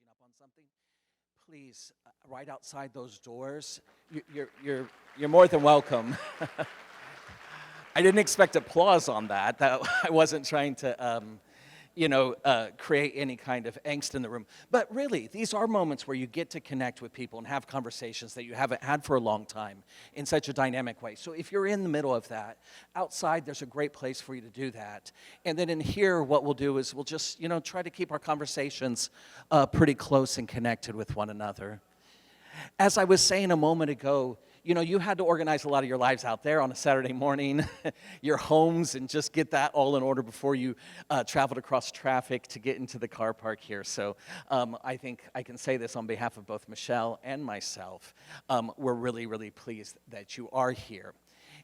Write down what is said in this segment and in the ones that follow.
finishing up on something, please, right outside those doors, you're more than welcome. I didn't expect applause on that. I wasn't trying to, create any kind of angst in the room. But really, these are moments where you get to connect with people and have conversations that you haven't had for a long time in such a dynamic way. So if you're in the middle of that, outside there's a great place for you to do that. And then in here, what we'll do is we'll just, try to keep our conversations pretty close and connected with one another. As I was saying a moment ago, you had to organize a lot of your lives out there on a Saturday morning, your homes, and just get that all in order before you traveled across traffic to get into the car park here. So I think I can say this on behalf of both Michelle and myself. We're really, really pleased that you are here.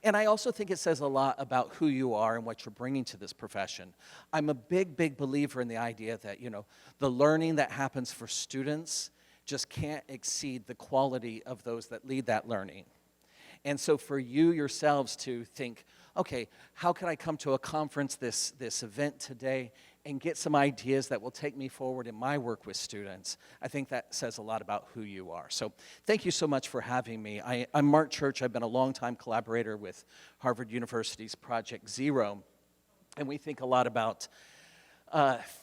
And I also think it says a lot about who you are and what you're bringing to this profession. I'm a big, big believer in the idea that, the learning that happens for students just can't exceed the quality of those that lead that learning. And so for you yourselves to think, okay, how can I come to a conference, this event today, and get some ideas that will take me forward in my work with students, I think that says a lot about who you are. So thank you so much for having me. I'm Mark Church. I've been a longtime collaborator with Harvard University's Project Zero, and we think a lot about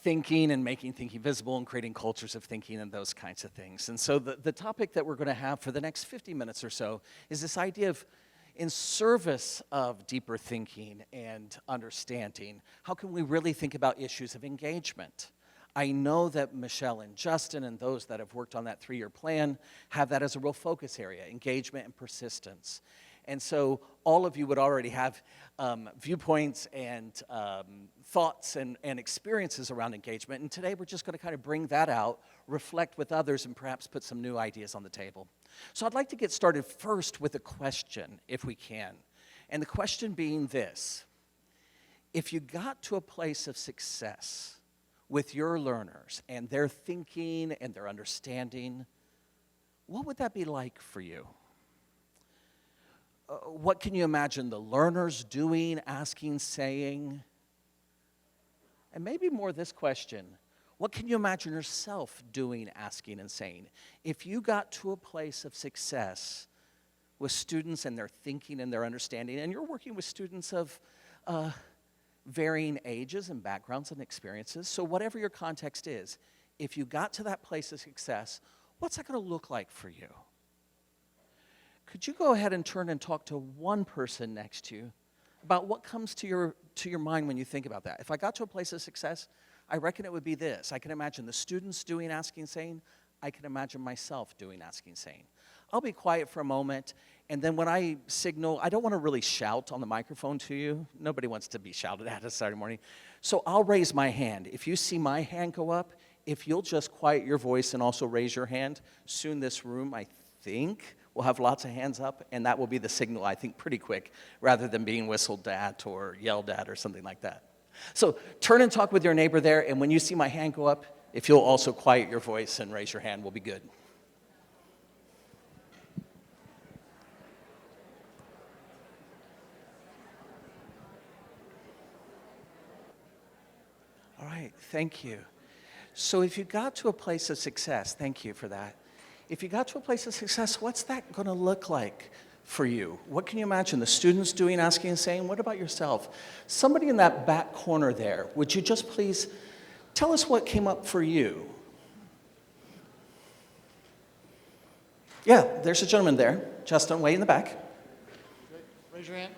thinking and making thinking visible and creating cultures of thinking and those kinds of things. And so the topic that we're going to have for the next 50 minutes or so is this idea of, in service of deeper thinking and understanding, how can we really think about issues of engagement? I know that Michelle and Justin and those that have worked on that 3-year plan have that as a real focus area, engagement and persistence. And so all of you would already have viewpoints and thoughts and experiences around engagement. And today we're just going to kind of bring that out, reflect with others, and perhaps put some new ideas on the table. So I'd like to get started first with a question, if we can. And the question being this: if you got to a place of success with your learners and their thinking and their understanding, what would that be like for you? What can you imagine the learners doing, asking, saying? And maybe more this question: what can you imagine yourself doing, asking, and saying? If you got to a place of success with students and their thinking and their understanding, and you're working with students of varying ages and backgrounds and experiences, so whatever your context is, if you got to that place of success, what's that going to look like for you? Could you go ahead and turn and talk to one person next to you about what comes to your mind when you think about that? If I got to a place of success, I reckon it would be this. I can imagine the students doing, asking, saying. I can imagine myself doing, asking, saying. I'll be quiet for a moment, and then when I signal, I don't want to really shout on the microphone to you. Nobody wants to be shouted at on Saturday morning. So I'll raise my hand. If you see my hand go up, if you'll just quiet your voice and also raise your hand, soon this room, I think, we'll have lots of hands up, and that will be the signal, I think, pretty quick, rather than being whistled at or yelled at or something like that. So turn and talk with your neighbor there, and when you see my hand go up, if you'll also quiet your voice and raise your hand, we'll be good. All right, thank you. So if you got to a place of success, thank you for that. If you got to a place of success, what's that going to look like for you? What can you imagine the students doing, asking, and saying? What about yourself? Somebody in that back corner there, would you just please tell us what came up for you? Yeah, there's a gentleman there. Justin, way in the back. Raise your hand.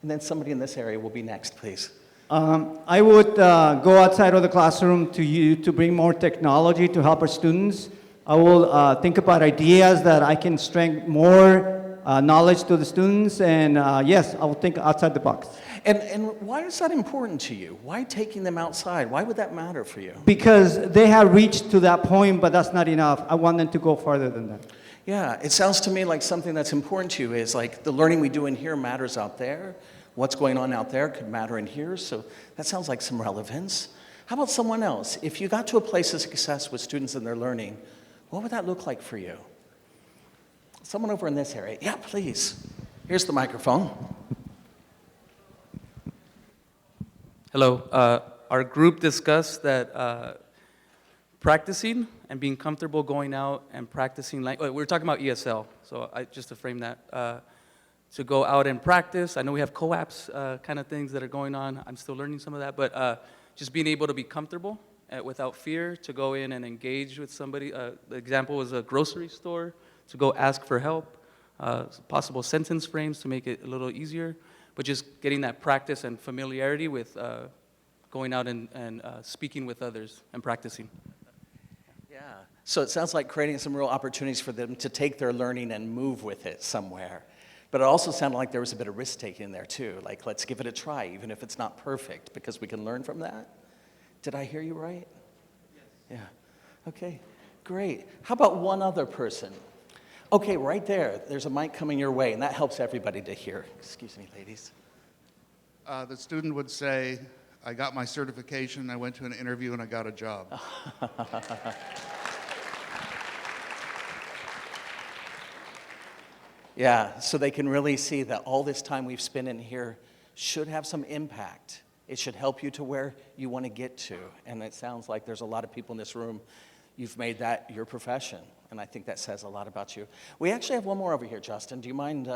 And then somebody in this area will be next, please. I would go outside of the classroom to bring more technology to help our students. I will think about ideas that I can strengthen more knowledge to the students, and yes, I will think outside the box. And why is that important to you? Why taking them outside? Why would that matter for you? Because they have reached to that point, but that's not enough. I want them to go farther than that. Yeah, it sounds to me like something that's important to you is like the learning we do in here matters out there. What's going on out there could matter in here, so that sounds like some relevance. How about someone else? If you got to a place of success with students and their learning, what would that look like for you? Someone over in this area. Yeah, please. Here's the microphone. Hello. Our group discussed that practicing and being comfortable going out and practicing. We're talking about ESL, so just to frame that, to go out and practice. I know we have co-ops kind of things that are going on. I'm still learning some of that, but just being able to be comfortable without fear to go in and engage with somebody. The example was a grocery store, to go ask for help, possible sentence frames to make it a little easier, but just getting that practice and familiarity with going out and speaking with others and practicing. Yeah. So it sounds like creating some real opportunities for them to take their learning and move with it somewhere. But it also sounded like there was a bit of risk-taking in there, too. Like, let's give it a try, even if it's not perfect, because we can learn from that. Did I hear you right? Yes. Yeah. Okay, great. How about one other person? Okay, right there. There's a mic coming your way, and that helps everybody to hear. Excuse me, ladies. The student would say, I got my certification, I went to an interview, and I got a job. Yeah, so they can really see that all this time we've spent in here should have some impact. It should help you to where you want to get to. And it sounds like there's a lot of people in this room, you've made that your profession. And I think that says a lot about you. We actually have one more over here, Justin. Do you mind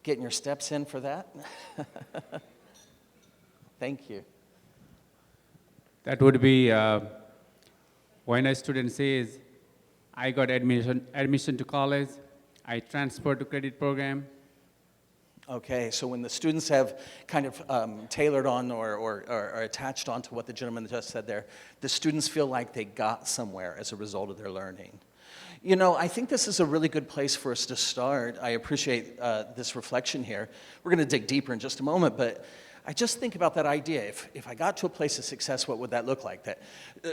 getting your steps in for that? Thank you. That would be when a student says, I got admission to college, I transferred to credit program. Okay, so when the students have kind of tailored on or attached on to what the gentleman just said there, the students feel like they got somewhere as a result of their learning. You know, I think this is a really good place for us to start. I appreciate this reflection here. We're going to dig deeper in just a moment, but I just think about that idea. If I got to a place of success, what would that look like? That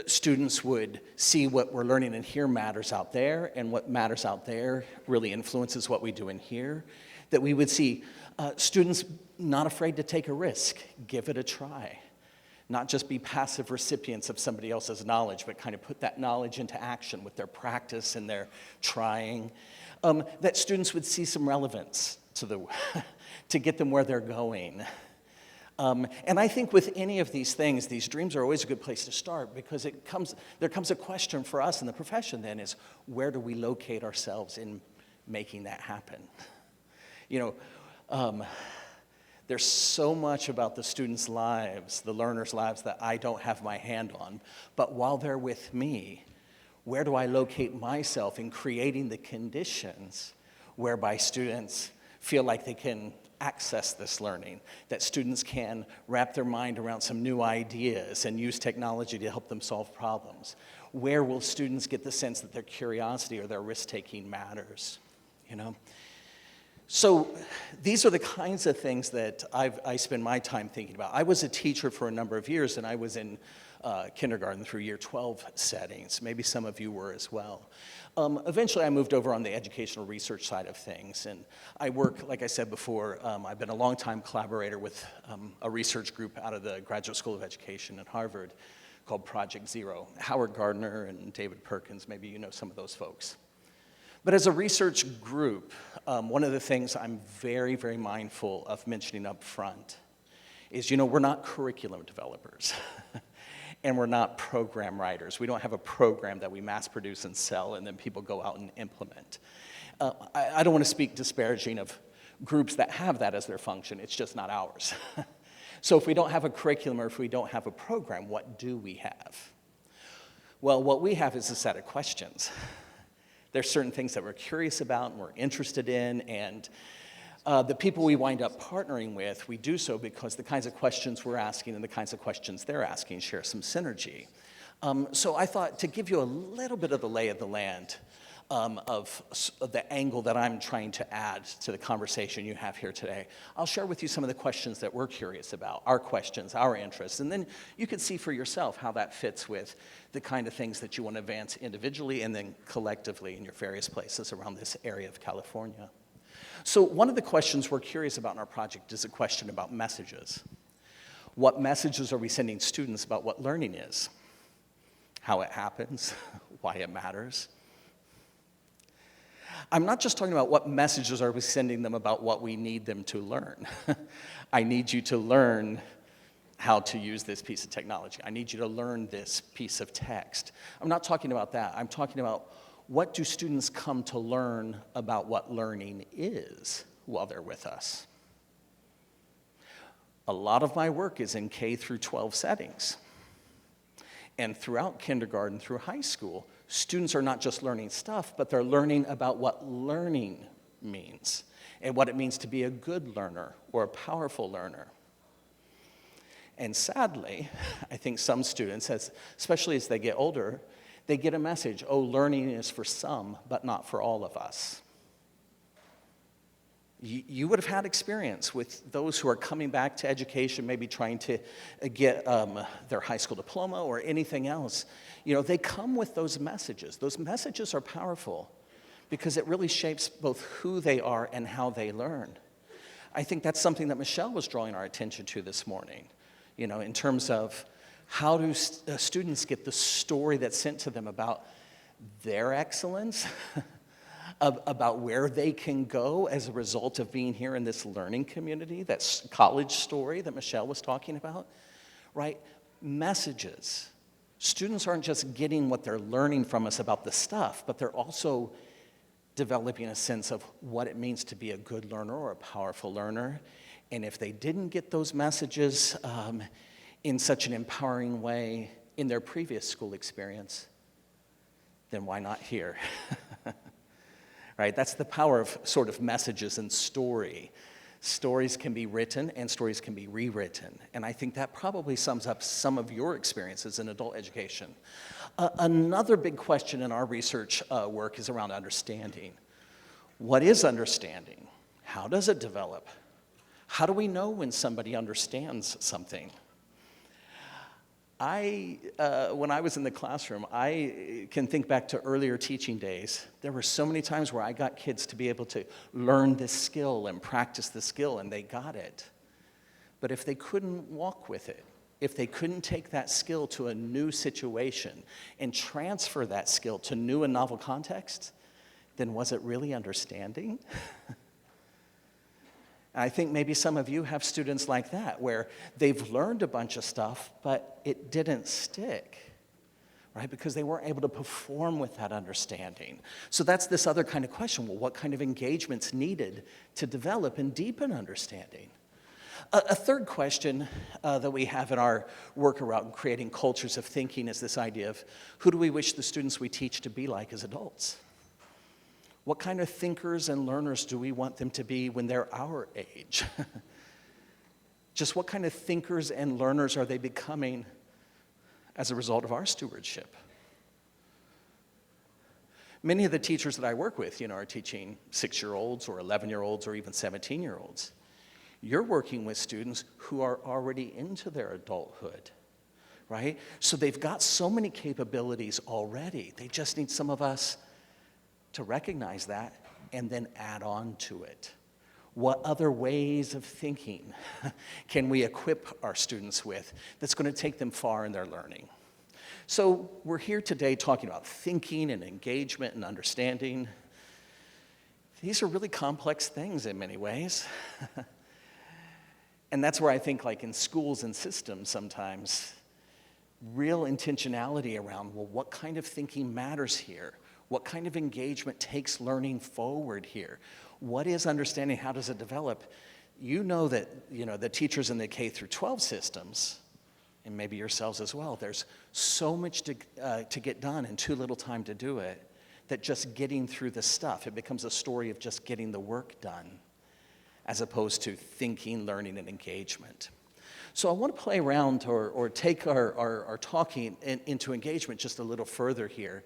students would see what we're learning in here matters out there, and what matters out there really influences what we do in here. That we would see students not afraid to take a risk, give it a try. Not just be passive recipients of somebody else's knowledge, but kind of put that knowledge into action with their practice and their trying. That students would see some relevance to to get them where they're going. And I think with any of these things, these dreams are always a good place to start, because there comes a question for us in the profession then is, where do we locate ourselves in making that happen? You know, there's so much about the students' lives, the learners' lives, that I don't have my hand on. But while they're with me, where do I locate myself in creating the conditions whereby students feel like they can access this learning, that students can wrap their mind around some new ideas and use technology to help them solve problems? Where will students get the sense that their curiosity or their risk-taking matters, you know? So these are the kinds of things that I spend my time thinking about. I was a teacher for a number of years, and I was in kindergarten through year 12 settings. Maybe some of you were as well. Eventually, I moved over on the educational research side of things, and I work, like I said before, I've been a long-time collaborator with a research group out of the Graduate School of Education at Harvard called Project Zero. Howard Gardner and David Perkins, maybe you know some of those folks. But as a research group, one of the things I'm very, very mindful of mentioning up front is, you know, we're not curriculum developers. And we're not program writers. We don't have a program that we mass produce and sell and then people go out and implement. I don't want to speak disparaging of groups that have that as their function. It's just not ours. So if we don't have a curriculum or if we don't have a program, what do we have? Well, what we have is a set of questions. There's certain things that we're curious about and we're interested in, and the people we wind up partnering with, we do so because the kinds of questions we're asking and the kinds of questions they're asking share some synergy. So I thought to give you a little bit of the lay of the land of the angle that I'm trying to add to the conversation you have here today, I'll share with you some of the questions that we're curious about, our questions, our interests, and then you can see for yourself how that fits with the kind of things that you want to advance individually and then collectively in your various places around this area of California. So one of the questions we're curious about in our project is a question about messages. What messages are we sending students about what learning is? How it happens? Why it matters? I'm not just talking about what messages are we sending them about what we need them to learn. I need you to learn how to use this piece of technology. I need you to learn this piece of text. I'm not talking about that. I'm talking about what do students come to learn about what learning is while they're with us. A lot of my work is in K through 12 settings. And throughout kindergarten through high school, students are not just learning stuff, but they're learning about what learning means and what it means to be a good learner or a powerful learner. And sadly, I think some students, especially as they get older, they get a message, oh, learning is for some, but not for all of us. You would have had experience with those who are coming back to education, maybe trying to get their high school diploma or anything else. You know, they come with those messages. Those messages are powerful because it really shapes both who they are and how they learn. I think that's something that Michelle was drawing our attention to this morning, you know, in terms of how do students get the story that's sent to them about their excellence, about where they can go as a result of being here in this learning community, that college story that Michelle was talking about, right? Messages. Students aren't just getting what they're learning from us about the stuff, but they're also developing a sense of what it means to be a good learner or a powerful learner. And if they didn't get those messages in such an empowering way in their previous school experience, then why not here? Right? That's the power of sort of messages and story. Stories can be written and stories can be rewritten. And I think that probably sums up some of your experiences in adult education. Another big question in our research work is around understanding. What is understanding? How does it develop? How do we know when somebody understands something? When I was in the classroom, I can think back to earlier teaching days. There were so many times where I got kids to be able to learn this skill and practice the skill, and they got it. But if they couldn't walk with it, if they couldn't take that skill to a new situation and transfer that skill to new and novel contexts, then was it really understanding? I think maybe some of you have students like that, where they've learned a bunch of stuff, but it didn't stick, right? Because they weren't able to perform with that understanding. So that's this other kind of question. Well, what kind of engagement's needed to develop and deepen understanding? A third question that we have in our work around creating cultures of thinking is this idea of who do we wish the students we teach to be like as adults? What kind of thinkers and learners do we want them to be when they're our age? Just what kind of thinkers and learners are they becoming as a result of our stewardship? Many of the teachers that I work with, you know, are teaching 6-year-olds or 11-year-olds or even 17-year-olds. You're working with students who are already into their adulthood, right? So they've got so many capabilities already. They just need some of us to recognize that and then add on to it. What other ways of thinking can we equip our students with that's going to take them far in their learning? So we're here today talking about thinking and engagement and understanding. These are really complex things in many ways. And that's where I think, like in schools and systems sometimes, real intentionality around, well, what kind of thinking matters here? What kind of engagement takes learning forward here? What is understanding? How does it develop? You know that, you know, the teachers in the K through 12 systems, and maybe yourselves as well, there's so much to get done and too little time to do it, that just getting through the stuff, it becomes a story of just getting the work done, as opposed to thinking, learning, and engagement. So I want to play around or take our talking into engagement just a little further here.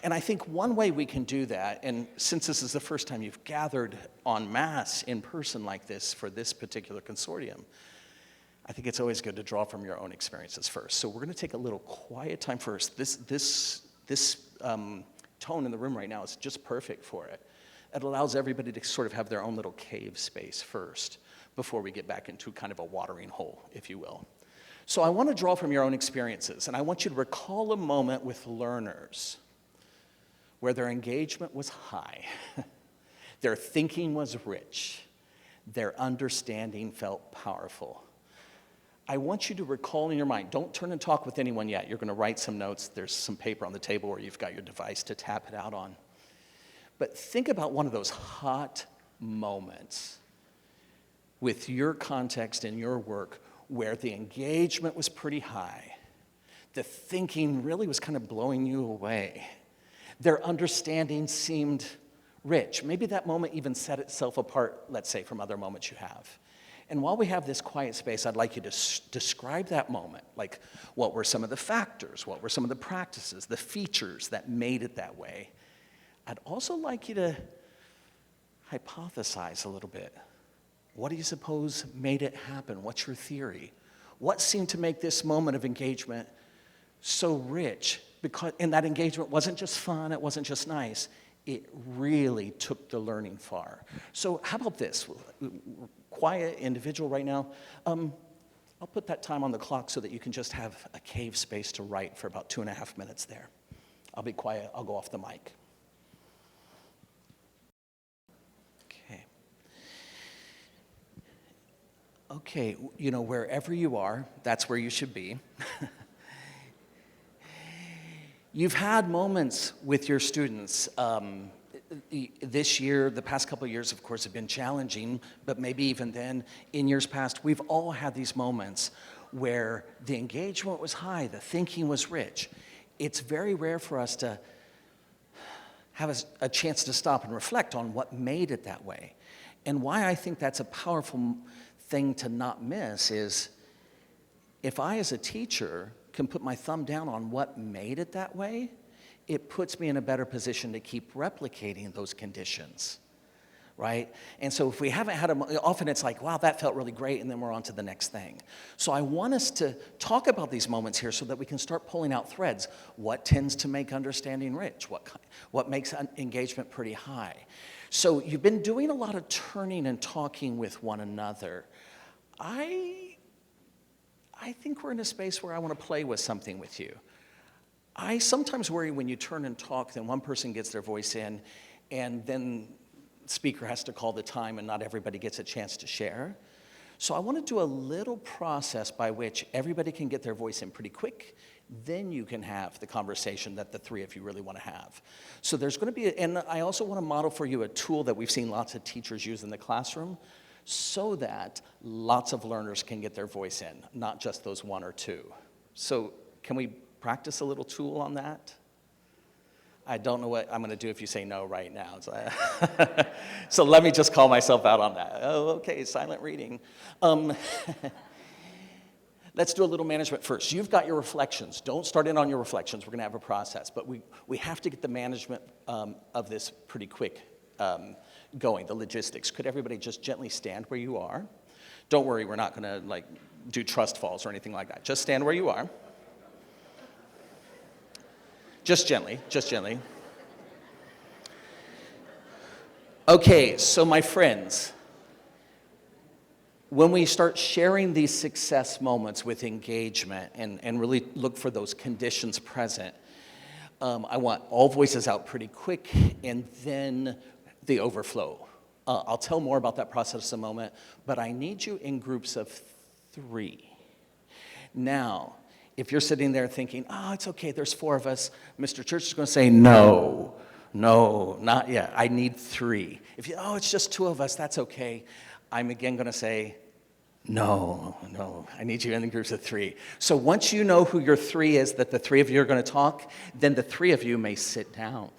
And I think one way we can do that, and since this is the first time you've gathered en masse in person like this for this particular consortium, I think it's always good to draw from your own experiences first. So we're going to take a little quiet time first. This tone in the room right now is just perfect for it. It allows everybody to sort of have their own little cave space first before we get back into kind of a watering hole, if you will. So I want to draw from your own experiences, and I want you to recall a moment with learners where their engagement was high, their thinking was rich, their understanding felt powerful. I want you to recall in your mind, don't turn and talk with anyone yet. You're going to write some notes. There's some paper on the table or you've got your device to tap it out on. But think about one of those hot moments with your context and your work where the engagement was pretty high. The thinking really was kind of blowing you away. Their understanding seemed rich. Maybe that moment even set itself apart, let's say, from other moments you have. And while we have this quiet space, I'd like you to describe that moment. Like, what were some of the factors? What were some of the practices, the features that made it that way? I'd also like you to hypothesize a little bit. What do you suppose made it happen? What's your theory? What seemed to make this moment of engagement so rich? And that engagement wasn't just fun, it wasn't just nice. It really took the learning far. So how about this? Quiet individual right now. I'll put that time on the clock so that you can just have a cave space to write for about 2.5 minutes there. I'll be quiet, I'll go off the mic. Okay, you know, wherever you are, that's where you should be. You've had moments with your students. This year, the past couple of years, of course, have been challenging, but maybe even then, in years past, we've all had these moments where the engagement was high, the thinking was rich. It's very rare for us to have a chance to stop and reflect on what made it that way. And why I think that's a powerful thing to not miss is if I, as a teacher, can put my thumb down on what made it that way, it puts me in a better position to keep replicating those conditions, right? And so if we haven't had often it's like, wow, that felt really great, and then we're on to the next thing. So I want us to talk about these moments here so that we can start pulling out threads. What tends to make understanding rich? What makes engagement pretty high? So you've been doing a lot of turning and talking with one another. I think we're in a space where I want to play with something with you. I sometimes worry when you turn and talk, then one person gets their voice in, and then the speaker has to call the time, and not everybody gets a chance to share. So I want to do a little process by which everybody can get their voice in pretty quick. Then you can have the conversation that the three of you really want to have. So there's going to be, and I also want to model for you a tool that we've seen lots of teachers use in the classroom so that lots of learners can get their voice in, not just those one or two. So can we practice a little tool on that? I don't know what I'm going to do if you say no right now. So let me just call myself out on that. Oh, okay, silent reading. Let's do a little management first. You've got your reflections. Don't start in on your reflections. We're going to have a process. But we have to get the management of this pretty quick going, the logistics. Could everybody just gently stand where you are? Don't worry, we're not going to do trust falls or anything like that. Just stand where you are. Just gently, just gently. Okay, so my friends, when we start sharing these success moments with engagement and really look for those conditions present, I want all voices out pretty quick and then the overflow. I'll tell more about that process in a moment, but I need you in groups of 3. Now, if you're sitting there thinking, oh, it's okay, there's 4 of us, Mr. Church is going to say, no, not yet. I need 3. If it's just 2 of us, that's okay. I'm again going to say, no, I need you in groups of 3. So once you know who your 3 is, that the 3 of you are going to talk, then the 3 of you may sit down.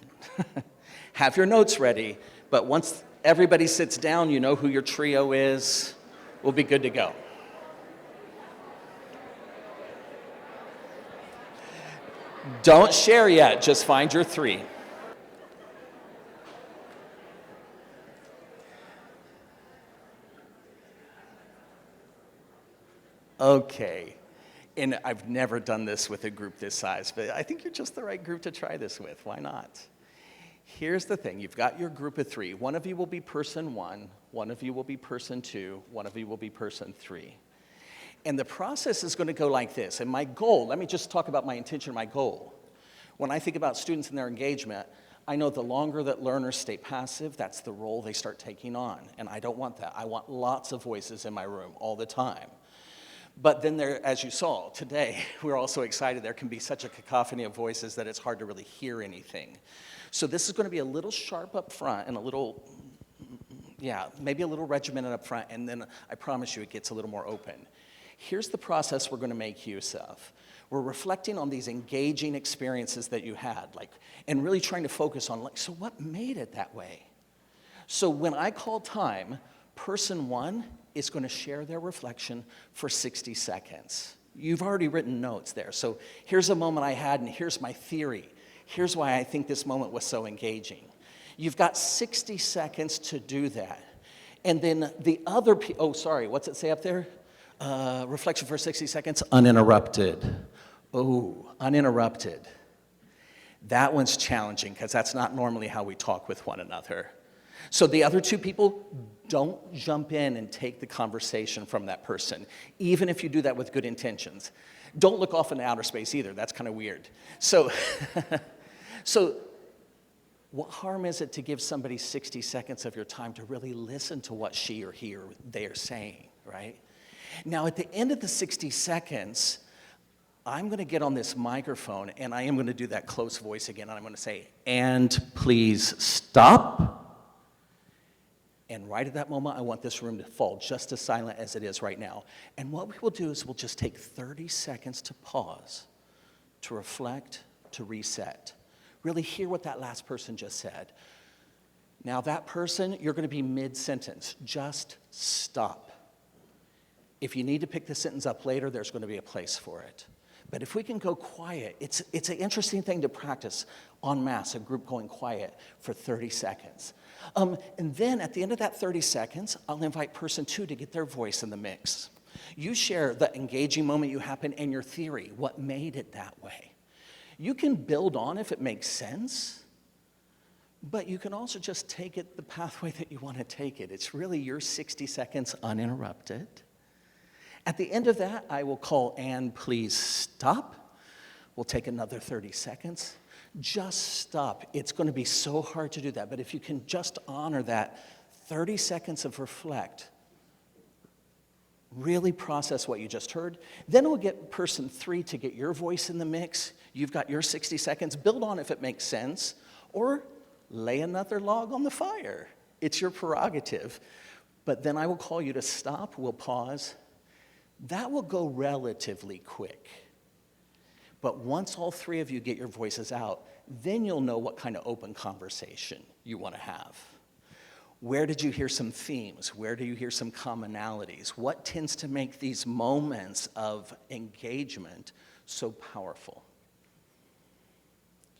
Have your notes ready, but once everybody sits down, you know who your trio is, we'll be good to go. Don't share yet, just find your 3. Okay, and I've never done this with a group this size, but I think you're just the right group to try this with. Why not? Here's the thing. You've got your group of 3. One of you will be person 1, one of you will be person 2, one of you will be person 3. And the process is going to go like this. And my goal, let me just talk about my intention, my goal. When I think about students and their engagement, I know the longer that learners stay passive, that's the role they start taking on. And I don't want that. I want lots of voices in my room all the time. But then there, as you saw today, we're also excited. There can be such a cacophony of voices that it's hard to really hear anything. So this is going to be a little sharp up front and a little, yeah, maybe a little regimented up front, and then I promise you it gets a little more open. Here's the process we're going to make use of. We're reflecting on these engaging experiences that you had, and really trying to focus on, so what made it that way? So when I call time, person one is going to share their reflection for 60 seconds. You've already written notes there. So here's a moment I had, and here's my theory. Here's why I think this moment was so engaging. You've got 60 seconds to do that. And then the other, what's it say up there? Reflection for 60 seconds, uninterrupted. Oh, uninterrupted. That one's challenging because that's not normally how we talk with one another. So the other two people, don't jump in and take the conversation from that person, even if you do that with good intentions. Don't look off into outer space either. That's kind of weird. So, so what harm is it to give somebody 60 seconds of your time to really listen to what she or he or they are saying, right? Now, at the end of the 60 seconds, I'm going to get on this microphone, and I am going to do that close voice again, and I'm going to say, and please stop. And right at that moment, I want this room to fall just as silent as it is right now. And what we will do is we'll just take 30 seconds to pause, to reflect, to reset. Really hear what that last person just said. Now that person, you're going to be mid-sentence. Just stop. If you need to pick the sentence up later, there's going to be a place for it. But if we can go quiet, it's an interesting thing to practice en masse, a group going quiet for 30 seconds. And then at the end of that 30 seconds, I'll invite person two to get their voice in the mix. You share the engaging moment you happened and your theory, what made it that way. You can build on if it makes sense, but you can also just take it the pathway that you want to take it. It's really your 60 seconds uninterrupted. At the end of that, I will call and please stop. We'll take another 30 seconds. Just stop. It's going to be so hard to do that, but if you can just honor that 30 seconds of reflect, really process what you just heard, then we'll get person three to get your voice in the mix. You've got your 60 seconds. Build on if it makes sense, or lay another log on the fire. It's your prerogative. But then I will call you to stop. We'll pause. That will go relatively quick. But once all three of you get your voices out, then you'll know what kind of open conversation you want to have. Where did you hear some themes? Where do you hear some commonalities? What tends to make these moments of engagement so powerful?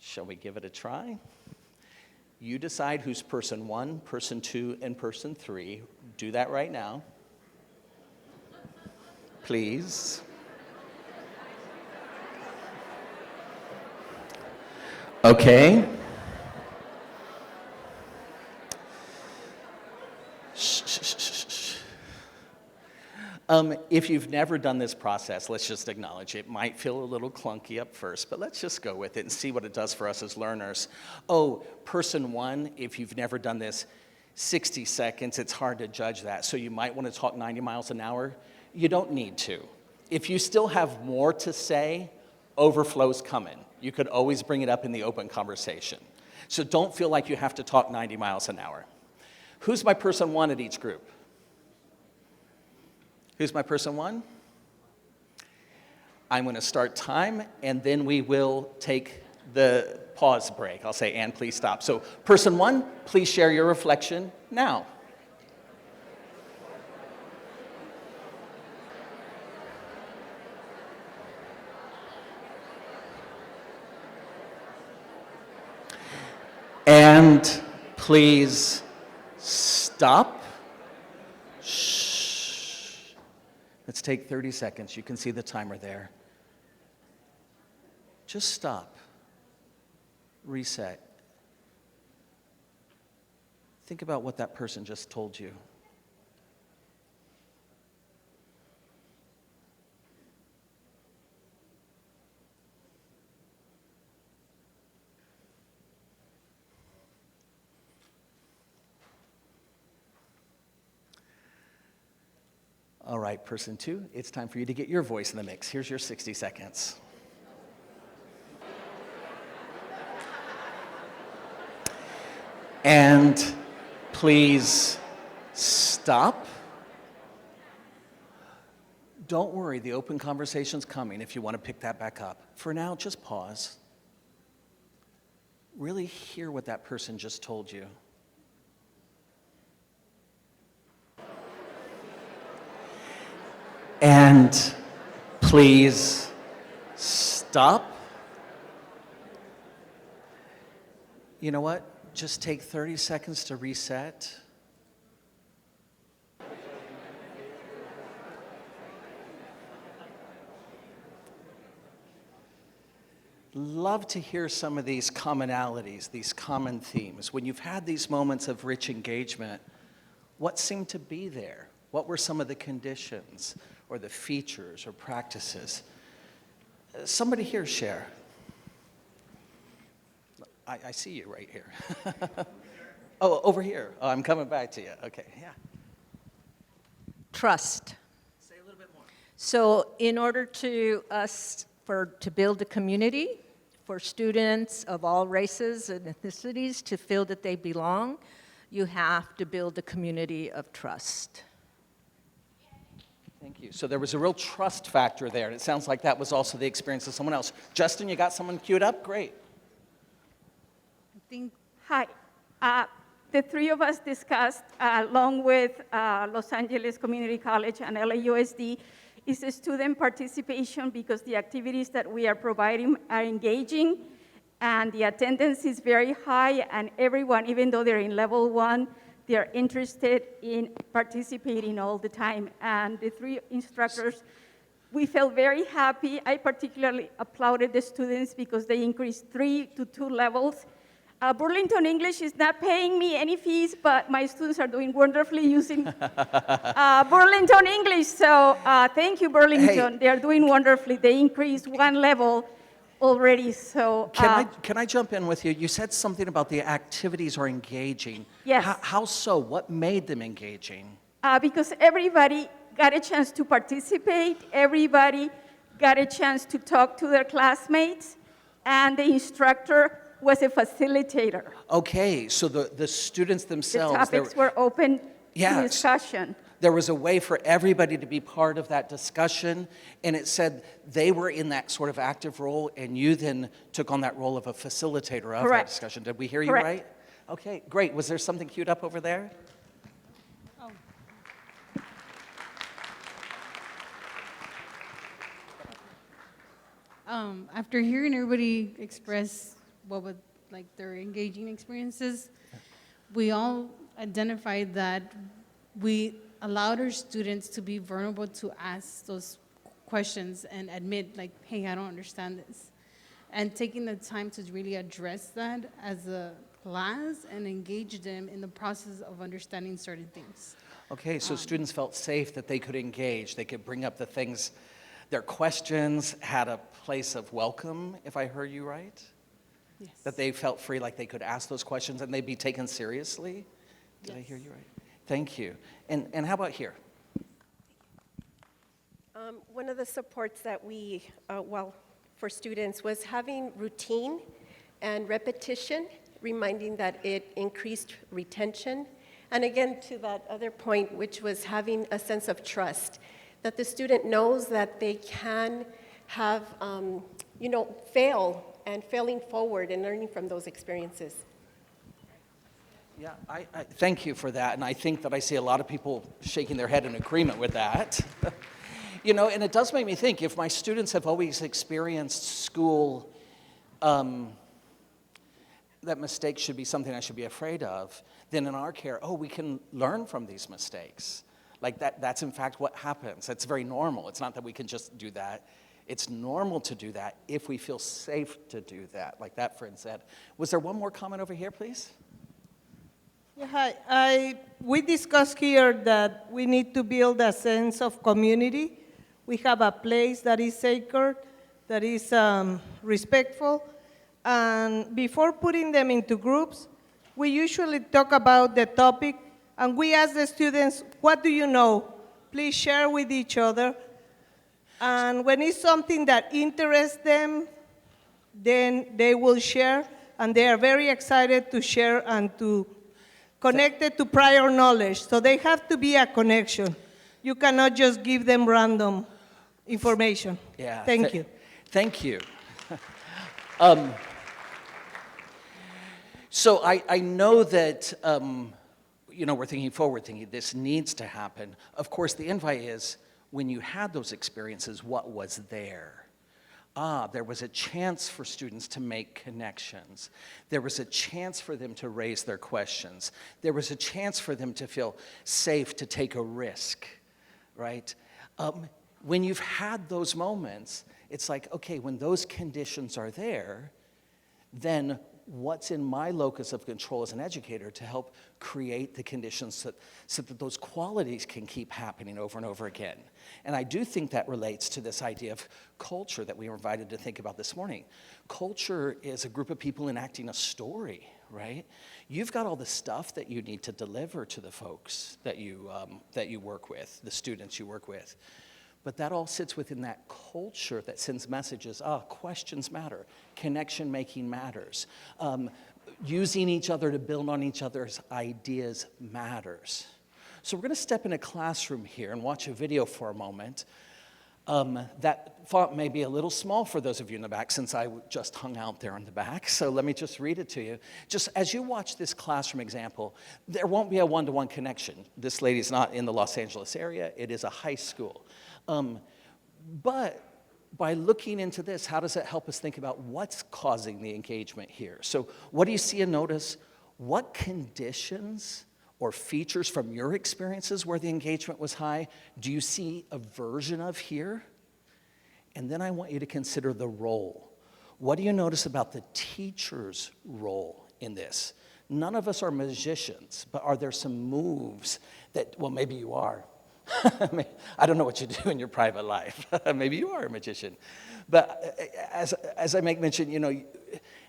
Shall we give it a try? You decide who's person one, person two, and person three. Do that right now. Please. Okay. If you've never done this process, let's just acknowledge it might feel a little clunky up first, but let's just go with it and see what it does for us as learners. Oh, person one, if you've never done this, 60 seconds, it's hard to judge that. So you might want to talk 90 miles an hour. You don't need to. If you still have more to say, overflow's coming. You could always bring it up in the open conversation. So don't feel like you have to talk 90 miles an hour. Who's my person one at each group? Who's my person one? I'm going to start time, and then we will take the pause break. I'll say, and please stop. So person one, please share your reflection now. And please stop. Shh. Let's take 30 seconds. You can see the timer there. Just stop. Reset. Think about what that person just told you. All right, person two, it's time for you to get your voice in the mix. Here's your 60 seconds. And please stop. Don't worry, the open conversation's coming if you want to pick that back up. For now, just pause. Really hear what that person just told you. And please stop. You know what? Just take 30 seconds to reset. Love to hear some of these commonalities, these common themes. When you've had these moments of rich engagement, what seemed to be there? What were some of the conditions or the features or practices? Somebody here share. I see you right here. Oh, over here. Oh, I'm coming back to you. Okay, yeah. Trust. Say a little bit more. So in order to build a community for students of all races and ethnicities to feel that they belong, you have to build a community of trust. Thank you. So there was a real trust factor there, and it sounds like that was also the experience of someone else. Justin, you got someone queued up? Great. Hi. The three of us discussed, along with Los Angeles Community College and LAUSD, is the student participation, because the activities that we are providing are engaging, and the attendance is very high, and everyone, even though they're in level 1, they're interested in participating all the time. And the three instructors, we felt very happy. I particularly applauded the students because they increased 3 to 2 levels. Burlington English is not paying me any fees, but my students are doing wonderfully using Burlington English. So thank you, Burlington. Hey. They are doing wonderfully. They increased 1 level already. So Can I jump in with you? You said something about the activities are engaging. Yes. How so? What made them engaging? because everybody got a chance to participate. Everybody got a chance to talk to their classmates, and the instructor was a facilitator. Okay, so the students The themselves, topics were open Yes. to discussion. there was a way for everybody to be part of that discussion, and it said they were in that sort of active role, and you then took on that role of a facilitator of that Correct. discussion. Did we hear you Correct. right? Okay, great. Was there something queued up over there? After hearing everybody express what would like their engaging experiences, we all identified that we allowed our students to be vulnerable to ask those questions and admit like, hey, I don't understand this. And taking the time to really address that as a class and engage them in the process of understanding certain things. Okay, so students felt safe that they could engage, they could bring up the things, their questions had a place of welcome, if I heard you right? Yes. That they felt free, like they could ask those questions and they'd be taken seriously? Did I hear you right? Thank you. And how about here? One of the supports that we, for students was having routine and repetition, reminding that it increased retention. And again, to that other point, which was having a sense of trust, that the student knows that they can have, fail and failing forward and learning from those experiences. Yeah, I thank you for that, and I think that I see a lot of people shaking their head in agreement with that. And it does make me think, if my students have always experienced school, that mistakes should be something I should be afraid of, then in our care, we can learn from these mistakes. Like that's in fact what happens. It's very normal. It's not that we can just do that. It's normal to do that if we feel safe to do that, like that friend said. Was there one more comment over here, please? Yeah, hi. We discussed here that we need to build a sense of community. We have a place that is sacred, that is respectful. And before putting them into groups, we usually talk about the topic, and we ask the students, what do you know? please share with each other. And when it's something that interests them, then they will share, and they are very excited to share and to connect it to prior knowledge. So they have to be a connection. You cannot just give them random information. Yeah. Thank you. Thank you. So I know that, we're thinking forward, thinking this needs to happen. Of course, the invite is, when you had those experiences, what was there? There was a chance for students to make connections. There was a chance for them to raise their questions. There was a chance for them to feel safe to take a risk, right? When you've had those moments, it's like, okay, when those conditions are there, then what's in my locus of control as an educator to help create the conditions so that those qualities can keep happening over and over again. And I do think that relates to this idea of culture that we were invited to think about this morning. Culture is a group of people enacting a story, right? You've got all the stuff that you need to deliver to the folks that you work with, the students you work with. But that all sits within that culture that sends messages. Questions matter. Connection making matters. Using each other to build on each other's ideas matters. So we're going to step in a classroom here and watch a video for a moment. That font may be a little small for those of you in the back, since I just hung out there in the back. So let me just read it to you. Just as you watch this classroom example, there won't be a one-to-one connection. This lady's not in the Los Angeles area. It is a high school. But by looking into this, how does it help us think about what's causing the engagement here? So what do you see and notice? What conditions or features from your experiences where the engagement was high do you see a version of here? And then I want you to consider the role. What do you notice about the teacher's role in this? None of us are magicians, but are there some moves that, well, maybe you are. I don't know what you do in your private life. Maybe you are a magician. But as I make mention,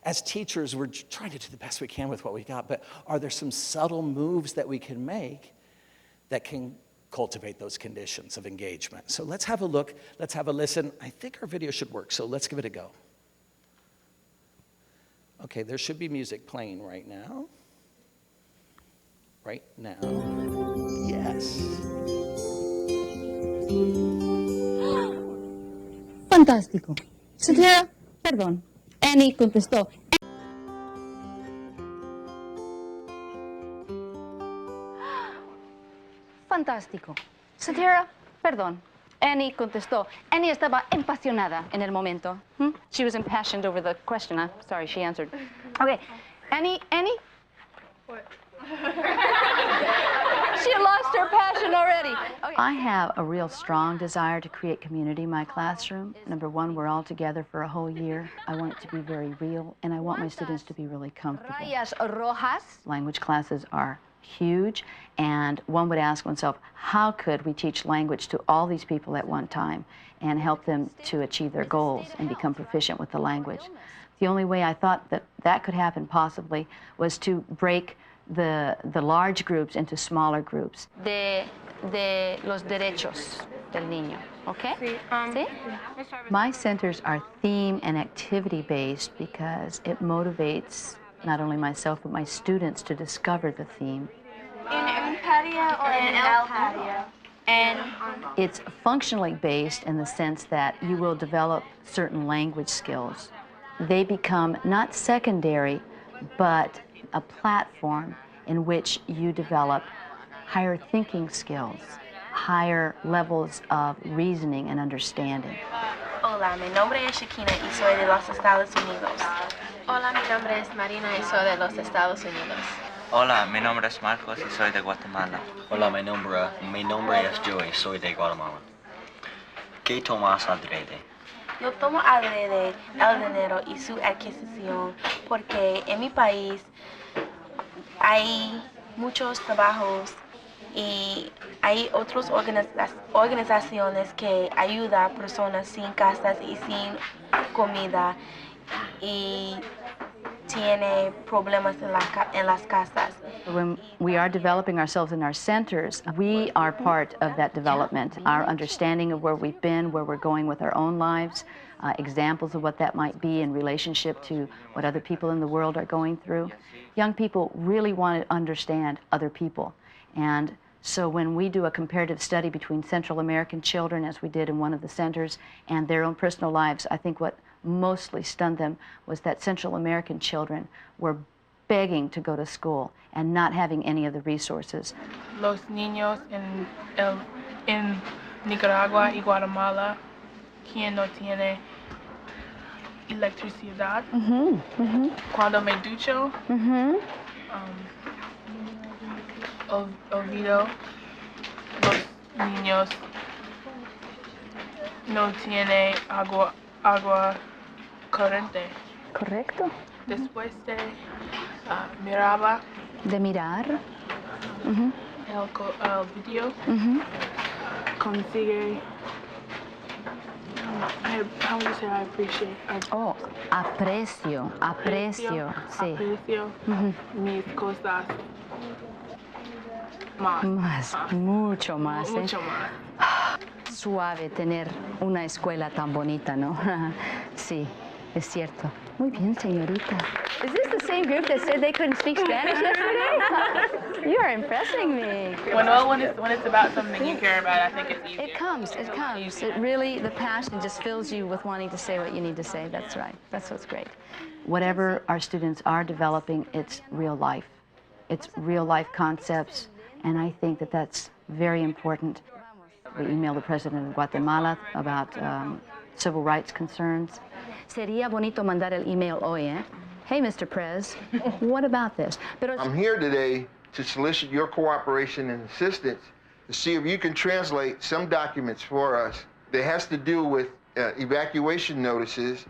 as teachers, we're trying to do the best we can with what we got. But are there some subtle moves that we can make that can cultivate those conditions of engagement? So let's have a look. Let's have a listen. I think our video should work, so let's give it a go. Okay, there should be music playing right now. Right now. Yes. Fantástico. Señora, perdón. Annie contestó. Fantástico. Señora, perdón. Annie contestó. Annie estaba apasionada en el momento. She was impassioned over the question. I'm sorry, she answered. Okay. Annie? What? She lost her passion already. Okay. I have a real strong desire to create community in my classroom. Number one, we're all together for a whole year. I want it to be very real, and I want my students to be really comfortable. Rayas rojas. Language classes are huge, and one would ask oneself, how could we teach language to all these people at one time and help them to achieve their goals and become proficient with the language? The only way I thought that that could happen possibly was to break the large groups into smaller groups. De los derechos del niño, okay? Sí? My centers are theme and activity based because it motivates not only myself but my students to discover the theme. In un patio or in el patio? And it's functionally based in the sense that you will develop certain language skills. They become not secondary, but a platform in which you develop higher thinking skills, higher levels of reasoning and understanding. Hola, mi nombre es Shakina y soy de los Estados Unidos. Hola, mi nombre es Marina y soy de los Estados Unidos. Hola, mi nombre es Marcos y soy de Guatemala. Hola, mi nombre es Joey, soy de Guatemala. ¿Qué tomas adrede? Yo tomo adrede el dinero y su adquisición porque en mi país hay muchos trabajos y hay otras organizaciones que ayudan a personas sin casas y sin comida y tiene problemas en las casas. When we are developing ourselves in our centers, we are part of that development. Our understanding of where we've been, where we're going with our own lives, examples of what that might be in relationship to what other people in the world are going through. Young people really want to understand other people. And so when we do a comparative study between Central American children, as we did in one of the centers, and their own personal lives, I think what mostly stunned them was that Central American children were begging to go to school and not having any of the resources. Los niños en Nicaragua y Guatemala, quien no tiene electricidad. Cuando me ducho, olvido los niños no tienen agua corriente. Correcto. Después de miraba De mirar. el video, consigue. How would you say I appreciate? Oh, aprecio, sí. Aprecio mis cosas más. Mucho más. Mucho más. Suave tener una escuela tan bonita, ¿no? Sí, es cierto. Muy bien, señorita. Is this the same group that said they couldn't speak Spanish yesterday? You are impressing me. When it's about something you care about, I think it's easier. It comes. It really, the passion just fills you with wanting to say what you need to say. That's right. That's what's great. Whatever our students are developing, it's real life. It's real life concepts, and I think that that's very important. We emailed the president of Guatemala about civil rights concerns. Sería bonito mandar el email hoy, eh? Hey, Mr. Prez, what about this? I'm here today to solicit your cooperation and assistance to see if you can translate some documents for us that has to do with evacuation notices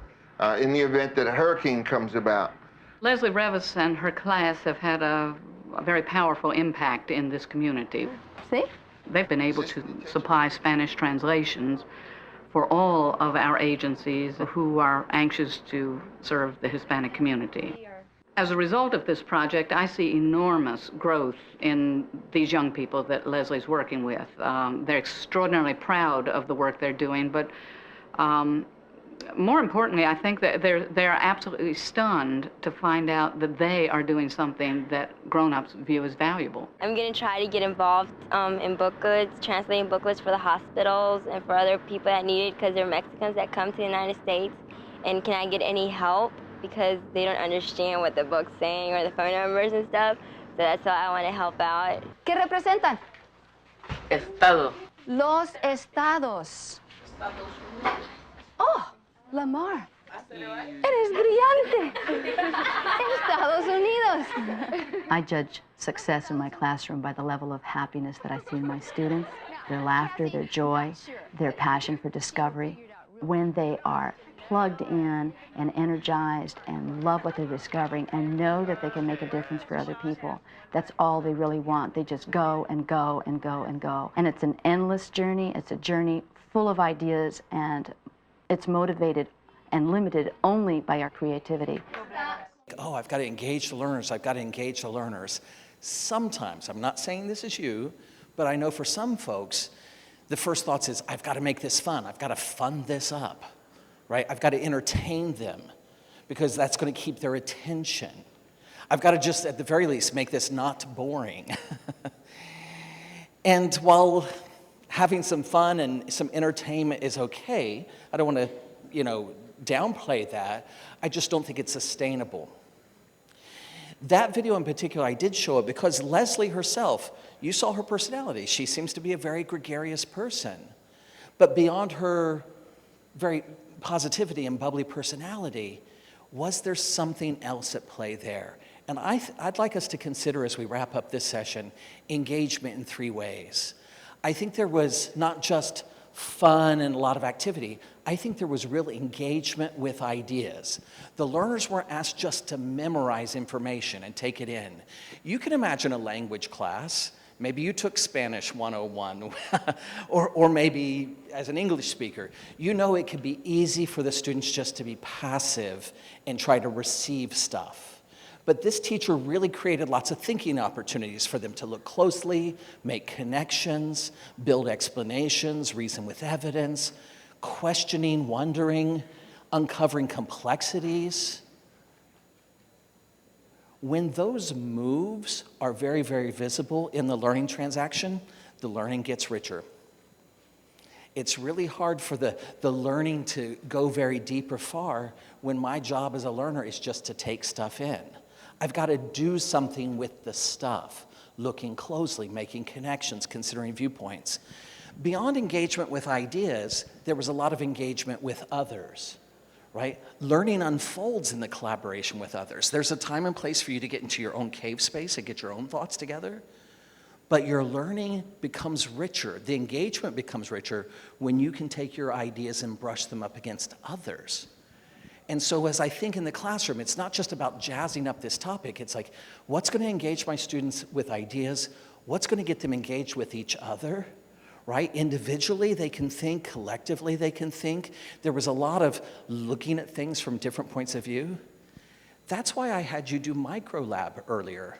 in the event that a hurricane comes about. Leslie Revis and her class have had a very powerful impact in this community. See? They've been able to supply Spanish translations for all of our agencies who are anxious to serve the Hispanic community. As a result of this project, I see enormous growth in these young people that Leslie's working with. They're extraordinarily proud of the work they're doing, but more importantly, I think that they're absolutely stunned to find out that they are doing something that grown-ups view as valuable. I'm going to try to get involved in booklets, translating booklets for the hospitals and for other people that need it because they're Mexicans that come to the United States. And can I get any help because they don't understand what the book's saying or the phone numbers and stuff. So that's why I want to help out. ¿Qué representan? Estado. Los estados. Oh, Lamar. Eres brillante. Estados Unidos. I judge success in my classroom by the level of happiness that I see in my students, their laughter, their joy, their passion for discovery. When they are plugged in and energized and love what they're discovering and know that they can make a difference for other people. That's all they really want. They just go and go and go and go. And it's an endless journey. It's a journey full of ideas, and it's motivated and limited only by our creativity. Oh, I've got to engage the learners. I've got to engage the learners. Sometimes, I'm not saying this is you, but I know for some folks, the first thought is, I've got to make this fun. I've got to fun this up. Right? I've got to entertain them because that's going to keep their attention. I've got to just, at the very least, make this not boring. And while having some fun and some entertainment is okay, I don't want to, downplay that. I just don't think it's sustainable. That video in particular, I did show it because Leslie herself, you saw her personality. She seems to be a very gregarious person. But beyond her very positivity and bubbly personality, was there something else at play there? And I'd like us to consider as we wrap up this session, engagement in 3 ways. I think there was not just fun and a lot of activity. I think there was real engagement with ideas. The learners weren't asked just to memorize information and take it in. You can imagine a language class. Maybe you took Spanish 101, or maybe as an English speaker, it could be easy for the students just to be passive and try to receive stuff. But this teacher really created lots of thinking opportunities for them to look closely, make connections, build explanations, reason with evidence, questioning, wondering, uncovering complexities. When those moves are very, very visible in the learning transaction, the learning gets richer. It's really hard for the learning to go very deep or far when my job as a learner is just to take stuff in. I've got to do something with the stuff, looking closely, making connections, considering viewpoints. Beyond engagement with ideas, there was a lot of engagement with others, right? Learning unfolds in the collaboration with others. There's a time and place for you to get into your own cave space and get your own thoughts together. But your learning becomes richer, the engagement becomes richer when you can take your ideas and brush them up against others. And so as I think in the classroom, it's not just about jazzing up this topic, it's like, what's gonna engage my students with ideas? What's gonna get them engaged with each other, right? Individually, they can think, collectively, they can think. There was a lot of looking at things from different points of view. That's why I had you do microlab earlier.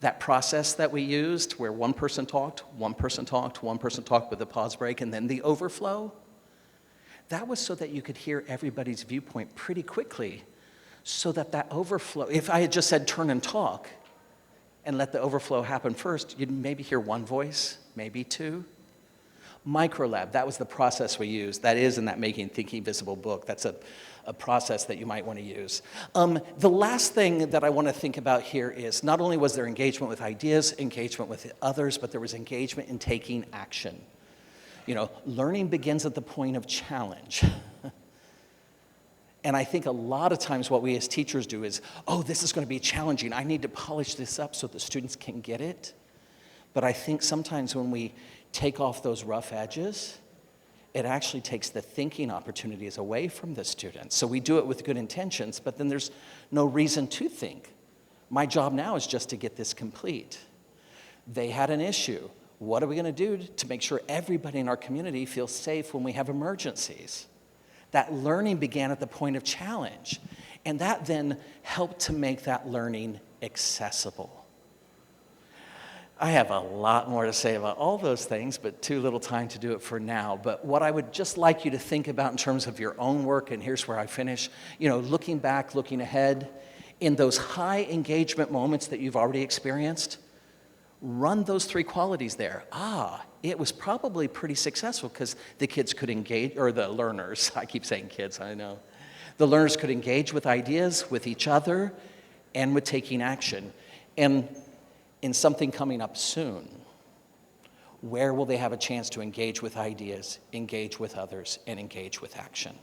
That process that we used where one person talked, one person talked, one person talked with a pause break, and then the overflow, that was so that you could hear everybody's viewpoint pretty quickly so that that overflow, if I had just said turn and talk and let the overflow happen first, you'd maybe hear one voice, maybe two. Microlab, that was the process we used. That is in that Making Thinking Visible book. That's a process that you might want to use. The last thing that I want to think about here is not only was there engagement with ideas, engagement with others, but there was engagement in taking action. You know, learning begins at the point of challenge. And I think a lot of times what we as teachers do is, oh, this is going to be challenging. I need to polish this up so the students can get it. But I think sometimes when we take off those rough edges, it actually takes the thinking opportunities away from the students. So we do it with good intentions, but then there's no reason to think. My job now is just to get this complete. They had an issue. What are we going to do to make sure everybody in our community feels safe when we have emergencies? That learning began at the point of challenge, and that then helped to make that learning accessible. I have a lot more to say about all those things, but too little time to do it for now. But what I would just like you to think about in terms of your own work, and here's where I finish, you know, looking back, looking ahead, in those high engagement moments that you've already experienced, run those three qualities there. It was probably pretty successful because the kids could engage, or the learners, I keep saying kids, I know. The learners could engage with ideas, with each other, and with taking action. And in something coming up soon, where will they have a chance to engage with ideas, engage with others, and engage with action?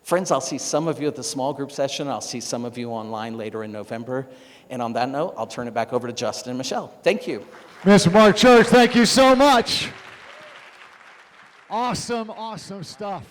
Friends, I'll see some of you at the small group session. I'll see some of you online later in November. And on that note, I'll turn it back over to Justin and Michelle. Thank you. Mr. Mark Church, thank you so much. Awesome, awesome stuff.